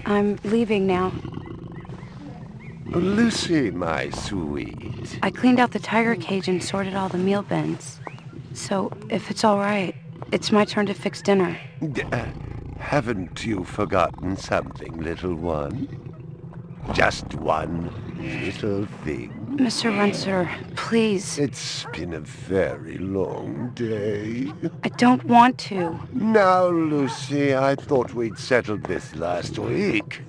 I'm leaving now. Lucy, my sweet. I cleaned out the tiger cage and sorted all the meal bins. So, if it's all right, it's my turn to fix dinner. Haven't you forgotten something, little one? Just one little thing. Mr. Runser, please. It's been a very long day. I don't want to. Now, Lucy, I thought we'd settled this last week.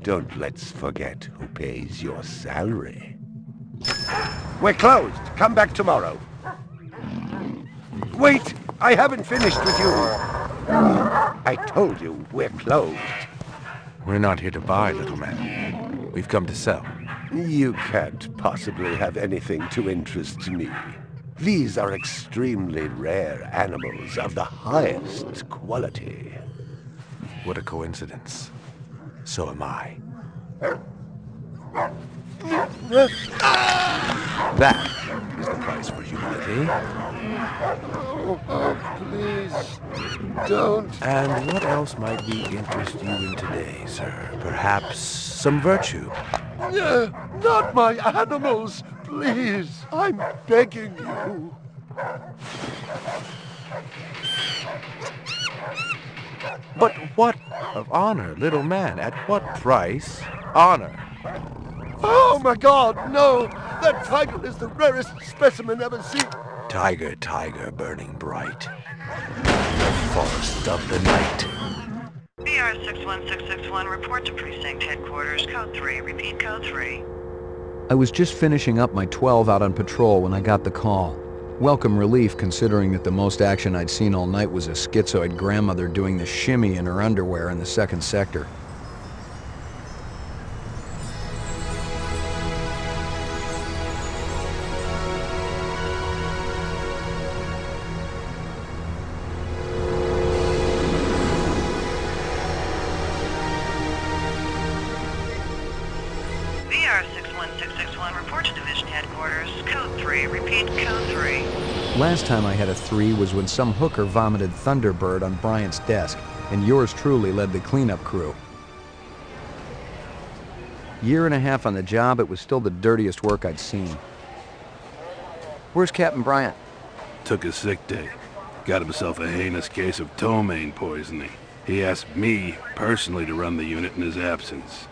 Don't let's forget who pays your salary. We're closed. Come back tomorrow. Wait! I haven't finished with you. I told you, we're closed. We're not here to buy, little man. We've come to sell. You can't possibly have anything to interest me. These are extremely rare animals of the highest quality. What a coincidence. So am I. That is the price for humility. Oh, please, don't. And what else might we interest you in today, sir? Perhaps some virtue? Not my animals, please. I'm begging you. But what of honor, little man? At what price? Honor. Oh, my God, no! That tiger is the rarest specimen ever seen. Tiger, tiger, burning bright. The forest of the night. BR 61661, report to precinct headquarters, code 3. Repeat, code 3. I was just finishing up my 12 out on patrol when I got the call. Welcome relief, considering that the most action I'd seen all night was a schizoid grandmother doing the shimmy in her underwear in the 2nd sector. BR 61661, report to division headquarters, code 3. Repeat, code 3. Last time I had a 3 was when some hooker vomited Thunderbird on Bryant's desk, and yours truly led the cleanup crew. Year and a half on the job, it was still the dirtiest work I'd seen. Where's Captain Bryant? Took a sick day. Got himself a heinous case of ptomaine poisoning. He asked me personally to run the unit in his absence.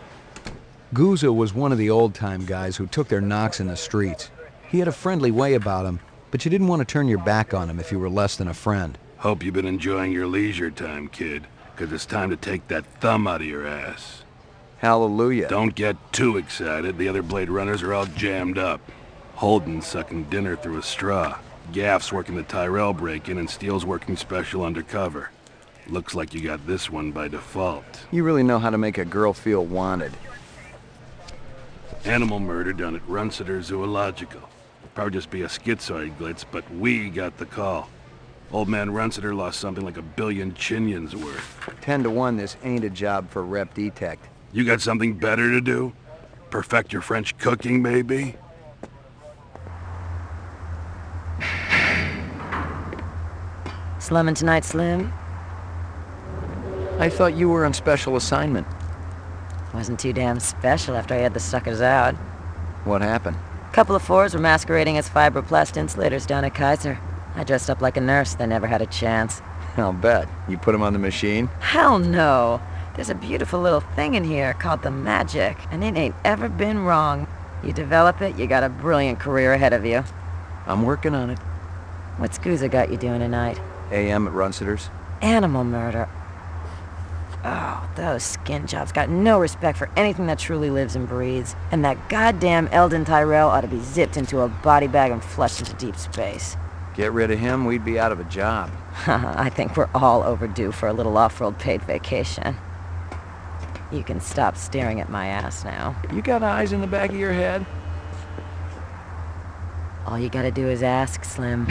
Gouza was one of the old-time guys who took their knocks in the streets. He had a friendly way about him, but you didn't want to turn your back on him if you were less than a friend. Hope you've been enjoying your leisure time, kid, 'cause it's time to take that thumb out of your ass. Hallelujah. Don't get too excited. The other Blade Runners are all jammed up. Holden's sucking dinner through a straw. Gaff's working the Tyrell break-in, and Steele's working special undercover. Looks like you got this one by default. You really know how to make a girl feel wanted. Animal murder done at Runsiter Zoological. Probably just be a schizoid glitz, but we got the call. Old man Runsiter lost something like 1 billion chinions worth. 10 to 1, this ain't a job for Rep Detect. You got something better to do? Perfect your French cooking, maybe? Slumming tonight, Slim? I thought you were on special assignment. Wasn't too damn special after I had the suckers out. What happened? Couple of fours were masquerading as fibroplast insulators down at Kaiser. I dressed up like a nurse. They never had a chance. I'll bet. You put them on the machine? Hell no. There's a beautiful little thing in here called the Magic, and it ain't ever been wrong. You develop it, you got a brilliant career ahead of you. I'm working on it. What's Gouza got you doing tonight? AM at Runsiter's. Animal murder. Oh, those skin jobs got no respect for anything that truly lives and breathes. And that goddamn Eldon Tyrell ought to be zipped into a body bag and flushed into deep space. Get rid of him, we'd be out of a job. I think we're all overdue for a little off-road paid vacation. You can stop staring at my ass now. You got eyes in the back of your head? All you gotta do is ask, Slim.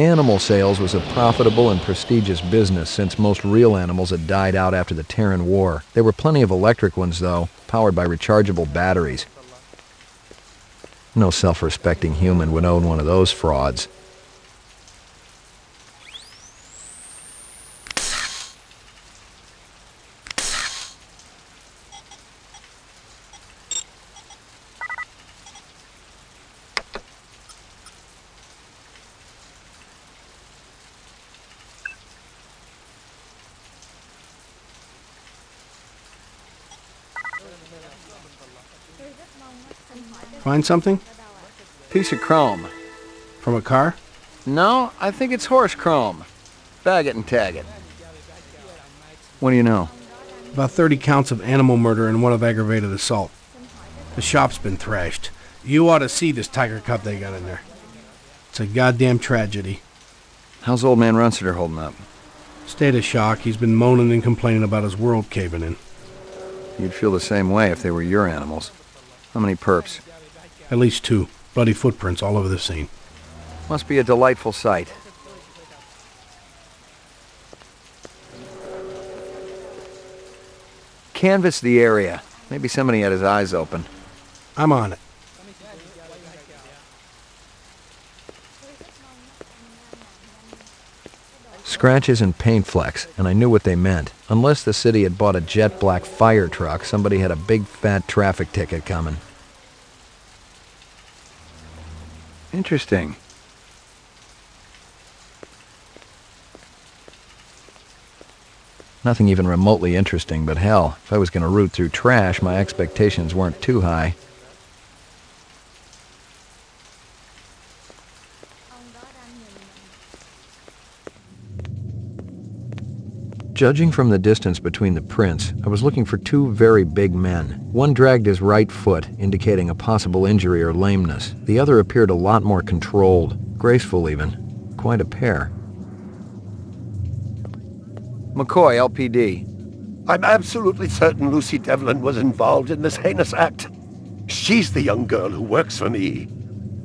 Animal sales was a profitable and prestigious business since most real animals had died out after the Terran War. There were plenty of electric ones, though, powered by rechargeable batteries. No self-respecting human would own one of those frauds. Find something? Piece of chrome. From a car? No, I think it's horse chrome. Bag it and tag it. What do you know? About 30 counts of animal murder and one of aggravated assault. The shop's been thrashed. You ought to see this tiger cub they got in there. It's a goddamn tragedy. How's old man Runciter holding up? State of shock. He's been moaning and complaining about his world caving in. You'd feel the same way if they were your animals. How many perps? At least 2. Bloody footprints all over the scene. Must be a delightful sight. Canvass the area. Maybe somebody had his eyes open. I'm on it. Scratches and paint flecks, and I knew what they meant. Unless the city had bought a jet black fire truck, somebody had a big fat traffic ticket coming. Interesting. Nothing even remotely interesting, but hell, if I was going to root through trash, my expectations weren't too high. Judging from the distance between the prints, I was looking for 2 very big men. One dragged his right foot, indicating a possible injury or lameness. The other appeared a lot more controlled, graceful even. Quite a pair. McCoy, LPD. I'm absolutely certain Lucy Devlin was involved in this heinous act. She's the young girl who works for me.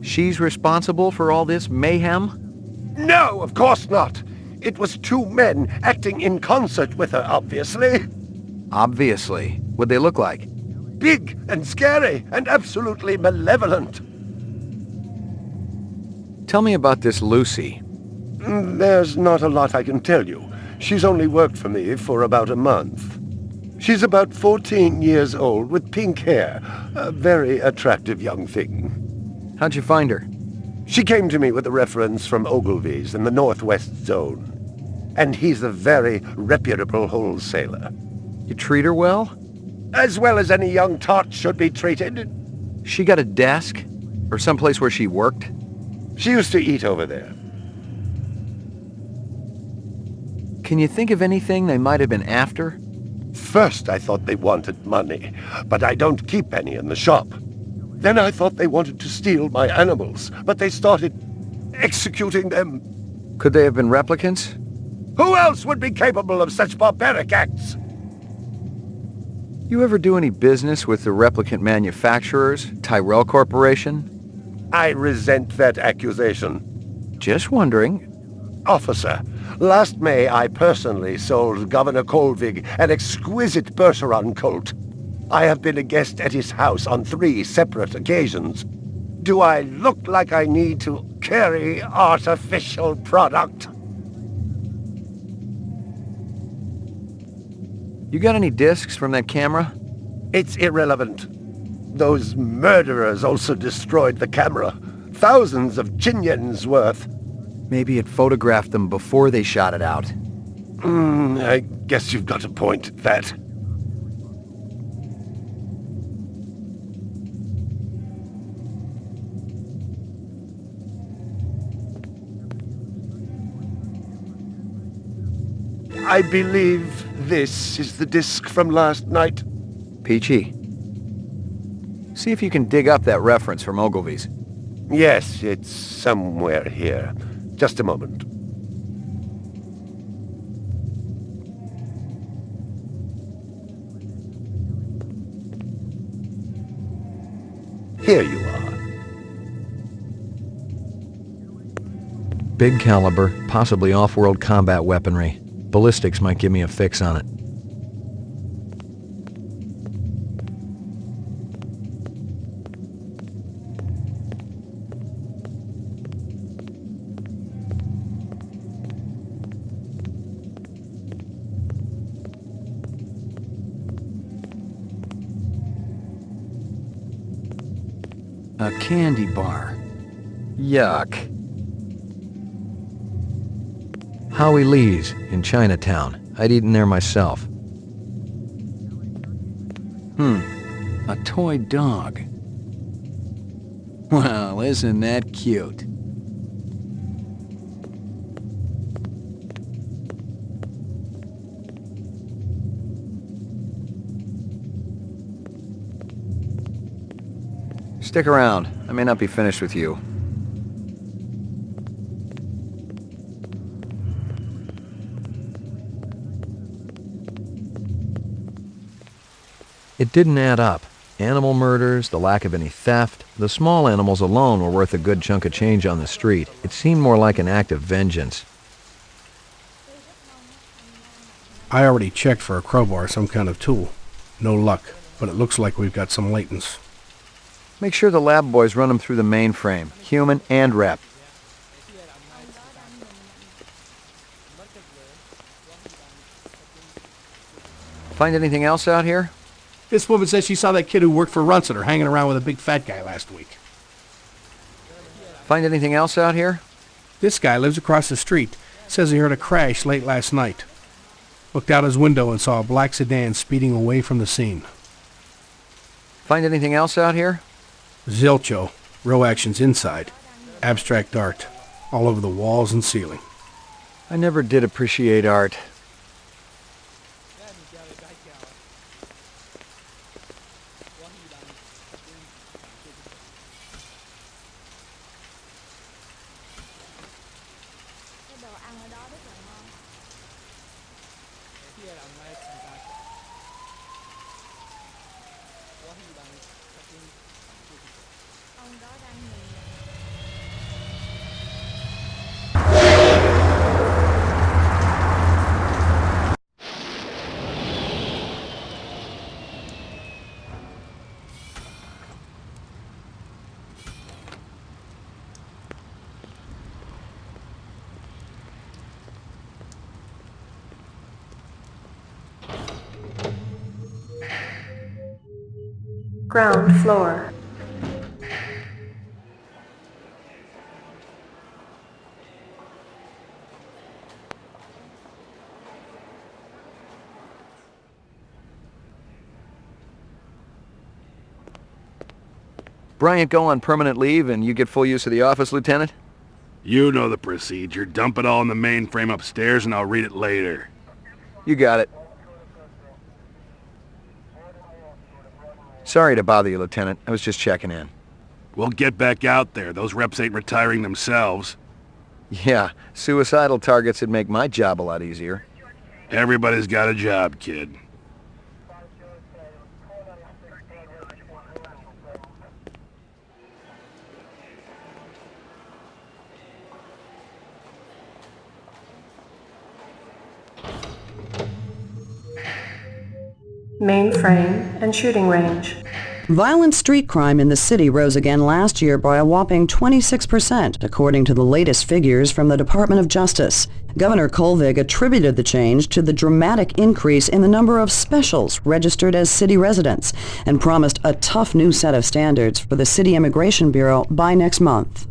She's responsible for all this mayhem? No, of course not. It was 2 men acting in concert with her, obviously. Obviously. What'd they look like? Big and scary and absolutely malevolent. Tell me about this Lucy. There's not a lot I can tell you. She's only worked for me for about a month. She's about 14 years old with pink hair. A very attractive young thing. How'd you find her? She came to me with a reference from Ogilvy's in the Northwest Zone. And he's a very reputable wholesaler. You treat her well? As well as any young tot should be treated. She got a desk? Or someplace where she worked? She used to eat over there. Can you think of anything they might have been after? First I thought they wanted money, but I don't keep any in the shop. Then I thought they wanted to steal my animals, but they started executing them. Could they have been replicants? Who else would be capable of such barbaric acts? You ever do any business with the replicant manufacturers, Tyrell Corporation? I resent that accusation. Just wondering. Officer, last May I personally sold Governor Colvig an exquisite Bergeron colt. I have been a guest at his house on 3 separate occasions. Do I look like I need to carry artificial product? You got any discs from that camera? It's irrelevant. Those murderers also destroyed the camera. Thousands of Jinyens worth. Maybe it photographed them before they shot it out. I guess you've got a point at that. I believe this is the disc from last night. Peachy. See if you can dig up that reference from Ogilvy's. Yes, it's somewhere here. Just a moment. Here you are. Big caliber, possibly off-world combat weaponry. Ballistics might give me a fix on it. A candy bar. Yuck. Howie Lee's in Chinatown. I'd eaten there myself. A toy dog. Well, isn't that cute? Stick around. I may not be finished with you. It didn't add up. Animal murders, the lack of any theft, the small animals alone were worth a good chunk of change on the street. It seemed more like an act of vengeance. I already checked for a crowbar, some kind of tool. No luck, but it looks like we've got some latents. Make sure the lab boys run them through the mainframe, human and rep. Find anything else out here? This woman says she saw that kid who worked for Runciter hanging around with a big fat guy last week. Find anything else out here? This guy lives across the street. Says he heard a crash late last night. Looked out his window and saw a black sedan speeding away from the scene. Find anything else out here? Zilcho. Row actions inside. Abstract art. All over the walls and ceiling. I never did appreciate art. Ground floor. Bryant go on permanent leave and you get full use of the office, Lieutenant? You know the procedure. Dump it all in the mainframe upstairs and I'll read it later. You got it. Sorry to bother you, Lieutenant. I was just checking in. We'll get back out there. Those reps ain't retiring themselves. Yeah, suicidal targets would make my job a lot easier. Everybody's got a job, kid. Mainframe and shooting range. Violent street crime in the city rose again last year by a whopping 26%, according to the latest figures from the Department of Justice. Governor Kolvig attributed the change to the dramatic increase in the number of specials registered as city residents and promised a tough new set of standards for the City Immigration Bureau by next month.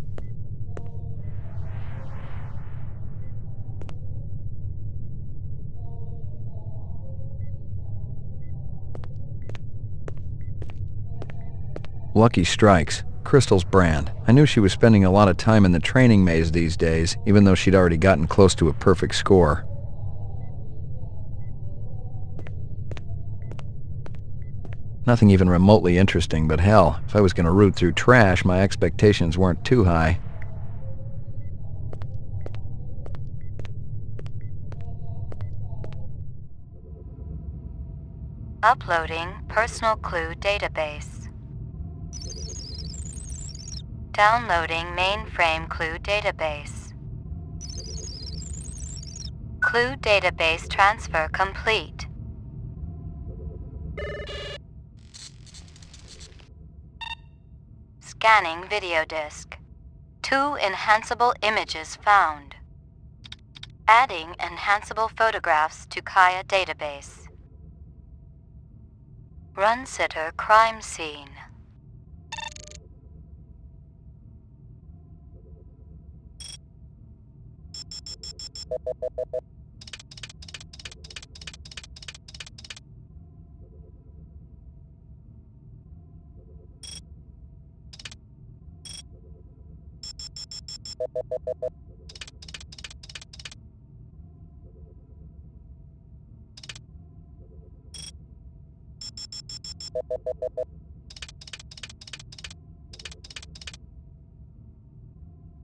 Lucky Strikes, Crystal's brand. I knew she was spending a lot of time in the training maze these days, even though she'd already gotten close to a perfect score. Nothing even remotely interesting, but hell, if I was going to root through trash, my expectations weren't too high. Uploading personal clue database. Downloading mainframe clue database. Clue database transfer complete. Scanning video disk. 2 enhanceable images found. Adding enhanceable photographs to Kaya database. Runciter crime scene.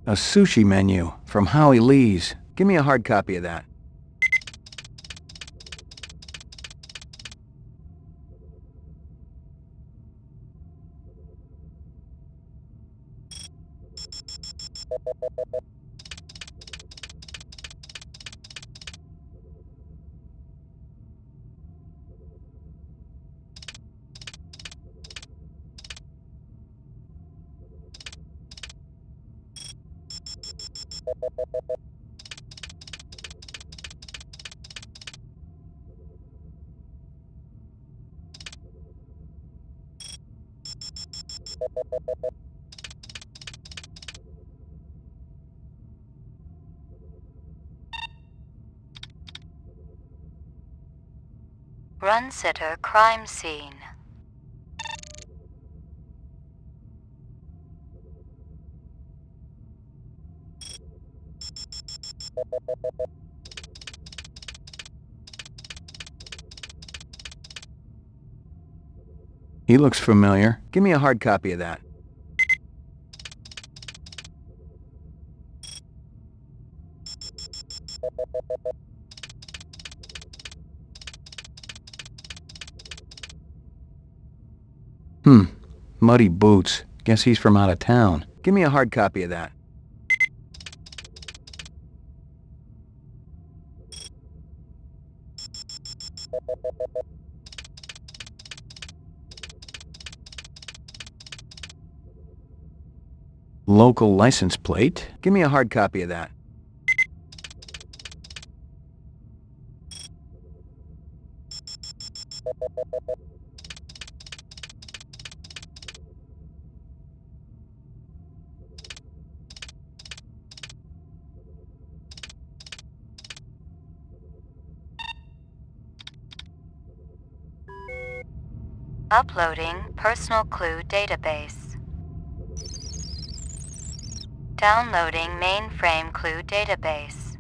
A sushi menu from Howie Lee's. Give me a hard copy of that. Run sitter crime scene. He looks familiar. Give me a hard copy of that. Muddy boots. Guess he's from out of town. Give me a hard copy of that. Local license plate. Give me a hard copy of that. Uploading personal clue database. Downloading mainframe clue database.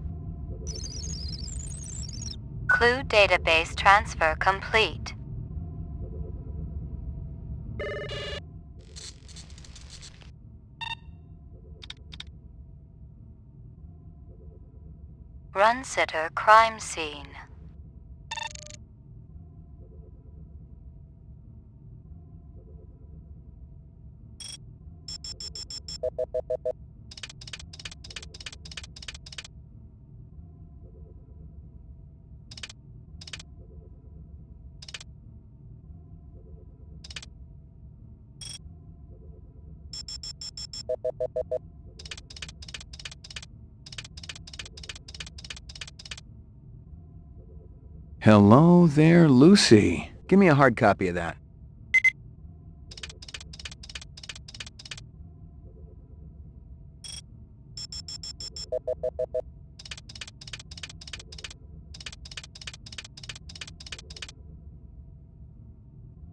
Clue database transfer complete. Run sitter crime scene. Hello there, Lucy. Give me a hard copy of that.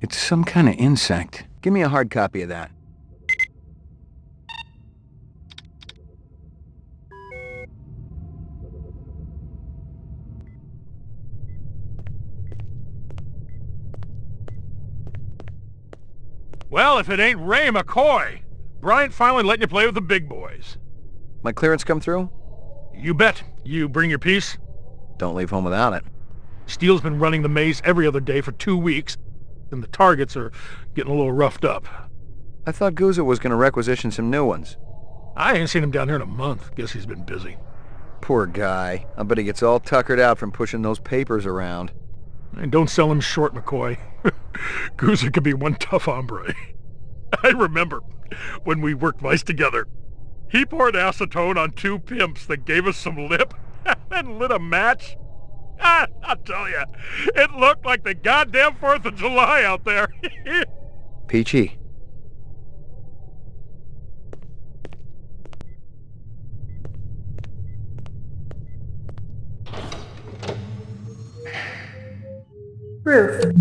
It's some kind of insect. Give me a hard copy of that. Well, if it ain't Ray McCoy! Bryant finally letting you play with the big boys. My clearance come through? You bet. You bring your piece? Don't leave home without it. Steele's been running the maze every other day for 2 weeks, and the targets are getting a little roughed up. I thought Gouza was going to requisition some new ones. I ain't seen him down here in a month. Guess he's been busy. Poor guy. I bet he gets all tuckered out from pushing those papers around. And don't sell him short, McCoy. Gouza could be one tough hombre. I remember when we worked mice together. He poured acetone on 2 pimps that gave us some lip and lit a match. I'll tell you, it looked like the goddamn 4th of July out there. Peachy. Roof.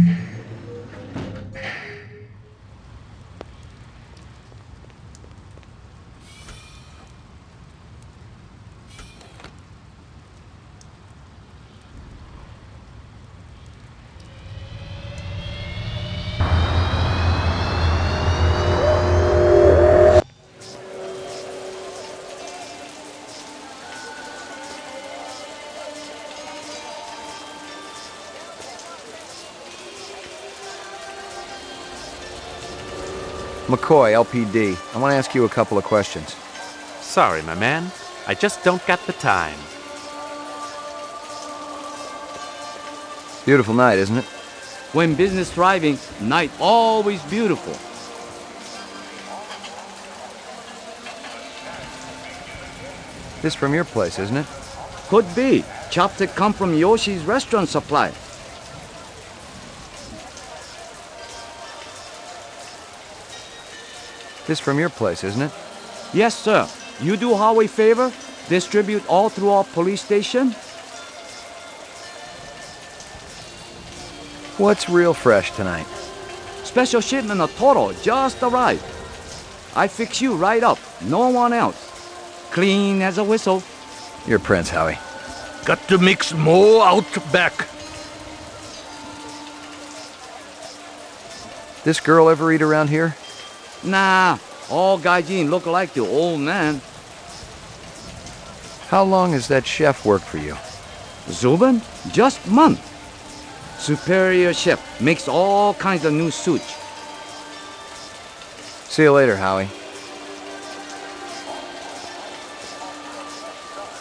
McCoy, LPD. I want to ask you a couple of questions. Sorry, my man. I just don't got the time. Beautiful night, isn't it? When business thriving, night always beautiful. This from your place, isn't it? Could be. Chopstick come from Yoshi's restaurant supply. This from your place, isn't it? Yes, sir. You do Huawei favor? Distribute all through our police station? What's real fresh tonight? Special shipment of Toro just arrived. I fix you right up. No one else. Clean as a whistle. You're Prince, Howie. Got to mix more out back. This girl ever eat around here? Nah, all gaijin look like the old man. How long has that chef worked for you? Zubin? Just month. Superior chef. Makes all kinds of new sushi. See you later, Howie.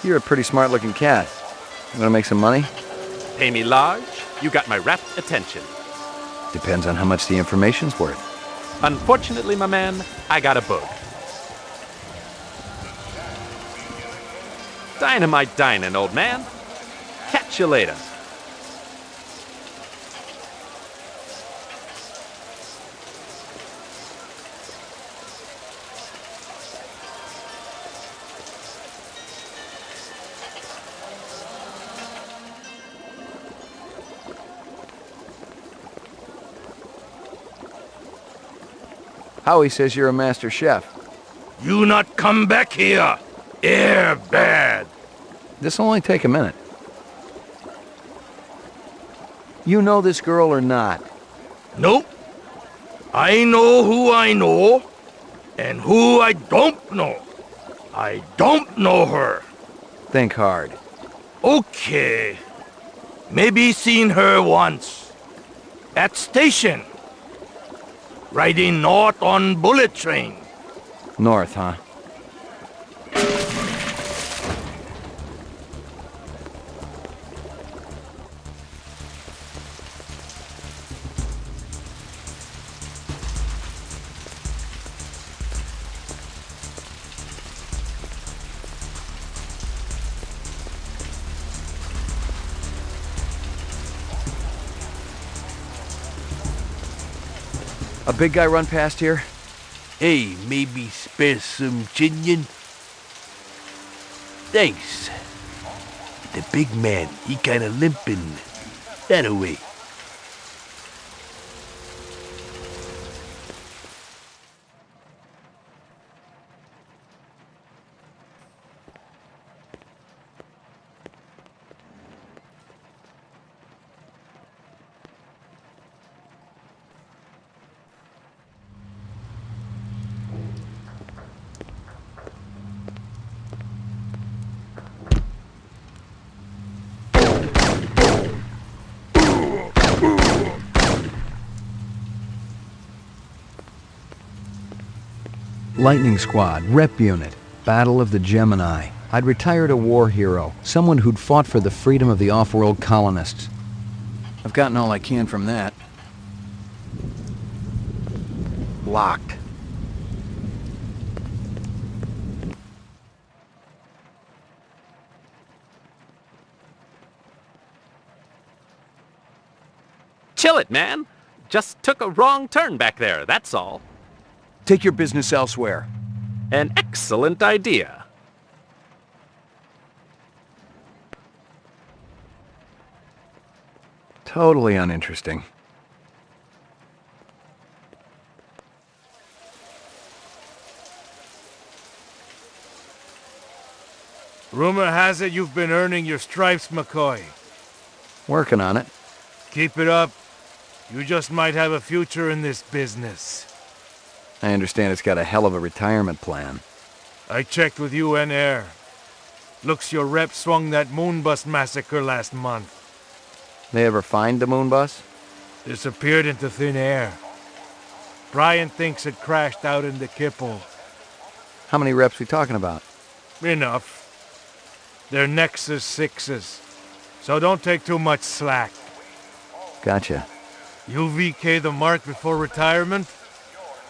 You're a pretty smart-looking cat. You want to make some money? Pay me large, you got my rapt attention. Depends on how much the information's worth. Unfortunately, my man, I got a bug. Dynamite dining, old man. Catch you later. Howie says you're a master chef. You not come back here. Air bad. This'll only take a minute. You know this girl or not? Nope. I know who I know, and who I don't know. I don't know her. Think hard. Okay. Maybe seen her once. At station. Riding north on bullet train. North, huh? A big guy run past here? Hey, maybe spare some chinion? Thanks. The big man, he kinda limping. That away. Lightning Squad, Rep Unit, Battle of the Gemini. I'd retired a war hero, someone who'd fought for the freedom of the off-world colonists. I've gotten all I can from that. Locked. Chill it, man. Just took a wrong turn back there, that's all. Take your business elsewhere. An excellent idea. Totally uninteresting. Rumor has it you've been earning your stripes, McCoy. Working on it. Keep it up. You just might have a future in this business. I understand it's got a hell of a retirement plan. I checked with UN Air. Looks your rep swung that moonbus massacre last month. They ever find the moon bus? Disappeared into thin air. Brian thinks it crashed out in the Kipple. How many reps we talking about? Enough. They're Nexus 6s, so don't take too much slack. Gotcha. You VK the mark before retirement?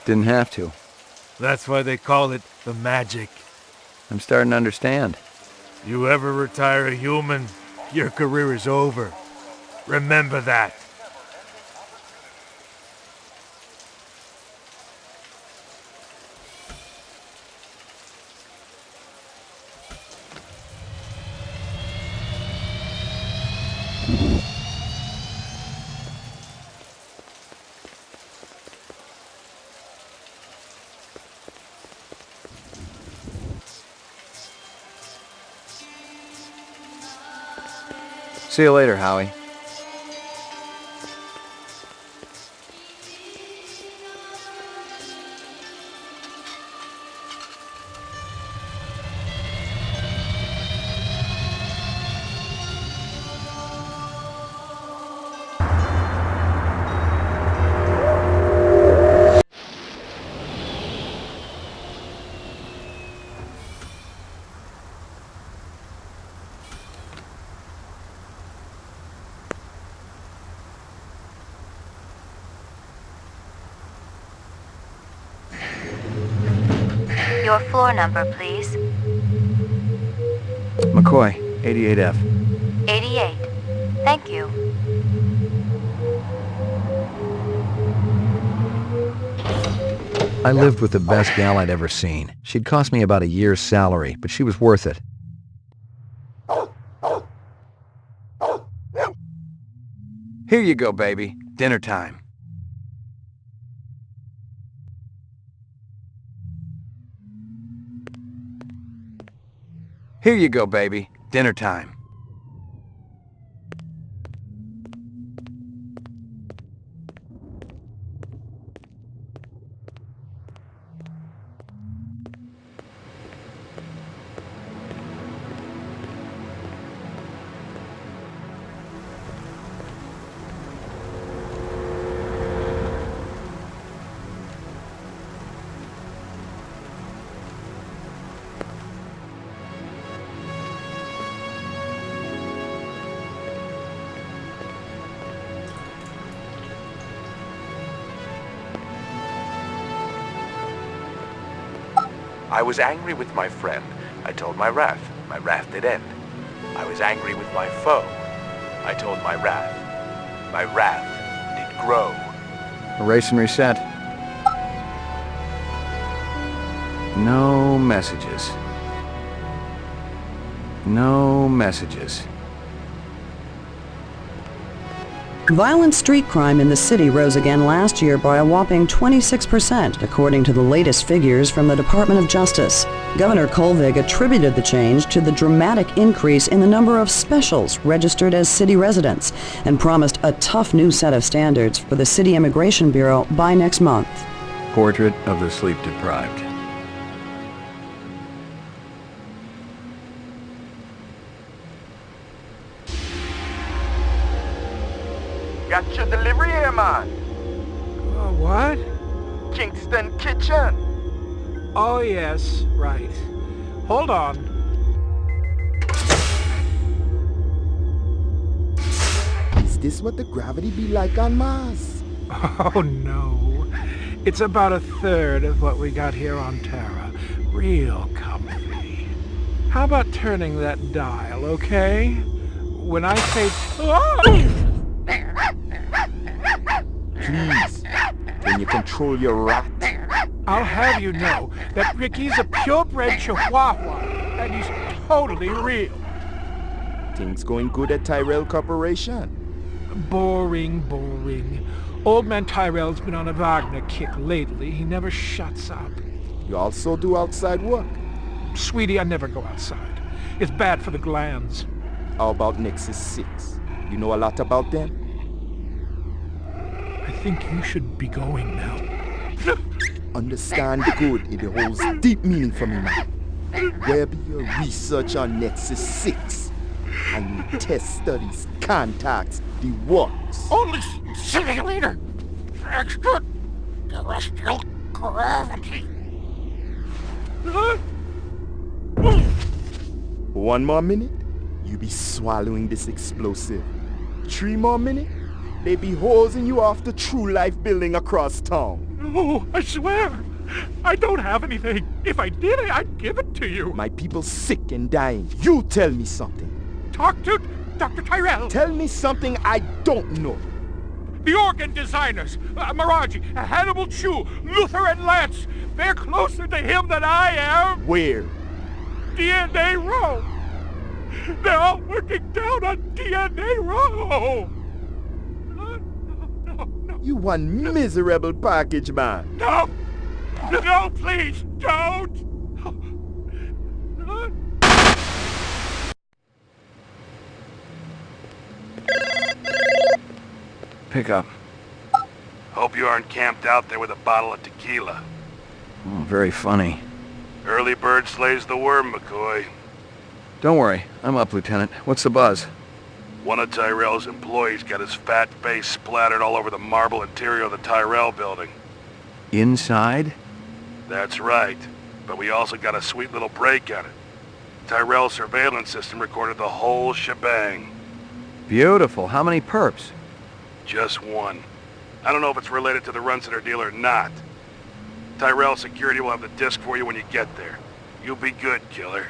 Didn't have to. That's why they call it the magic. I'm starting to understand. You ever retire a human, your career is over. Remember that. See you later, Howie. Your floor number, please. McCoy, 88F. 88. Thank you. I lived with the best gal I'd ever seen. She'd cost me about a year's salary, but she was worth it. Here you go, baby. Dinner time. Here you go, baby. Dinner time. I was angry with my friend. I told my wrath. My wrath did end. I was angry with my foe. I told my wrath. My wrath did grow. Erase and reset. No messages. No messages. Violent street crime in the city rose again last year by a whopping 26%, according to the latest figures from the Department of Justice. Governor Kolvig attributed the change to the dramatic increase in the number of specials registered as city residents and promised a tough new set of standards for the City Immigration Bureau by next month. Portrait of the sleep-deprived. Got your delivery here, man. What? Kingston Kitchen. Oh, yes, right. Hold on. Is this what the gravity be like on Mars? Oh, no. It's about a third of what we got here on Terra. Real comfy. How about turning that dial, okay? When I say... Oh! Please, can you control your rat? I'll have you know that Ricky's a purebred chihuahua, and he's totally real. Things going good at Tyrell Corporation? Boring, boring. Old man Tyrell's been on a Wagner kick lately. He never shuts up. You also do outside work? Sweetie, I never go outside. It's bad for the glands. How about Nexus 6? You know a lot about them? I think you should be going now. Understand good, it holds deep meaning for me now. Where be your research on Nexus 6? And your test studies, contacts, the works? Only see you later. Extra One more minute, you be swallowing this explosive. 3 more minutes, they be hosing you off the True Life building across town. No, I swear. I don't have anything. If I did, I'd give it to you. My people sick and dying. You tell me something. Talk to Dr. Tyrell. Tell me something I don't know. The organ designers, Miraji, Hannibal Chu, Luther and Lance. They're closer to him than I am. Where? DNA Row. They're all working down on DNA Row. You one miserable package man. No! No, please, don't! Pick up. Hope you aren't camped out there with a bottle of tequila. Oh, very funny. Early bird slays the worm, McCoy. Don't worry, I'm up, Lieutenant. What's the buzz? One of Tyrell's employees got his fat face splattered all over the marble interior of the Tyrell building. Inside? That's right. But we also got a sweet little break on it. Tyrell's surveillance system recorded the whole shebang. Beautiful. How many perps? Just one. I don't know if it's related to the run-center deal or not. Tyrell security will have the disc for you when you get there. You'll be good, killer.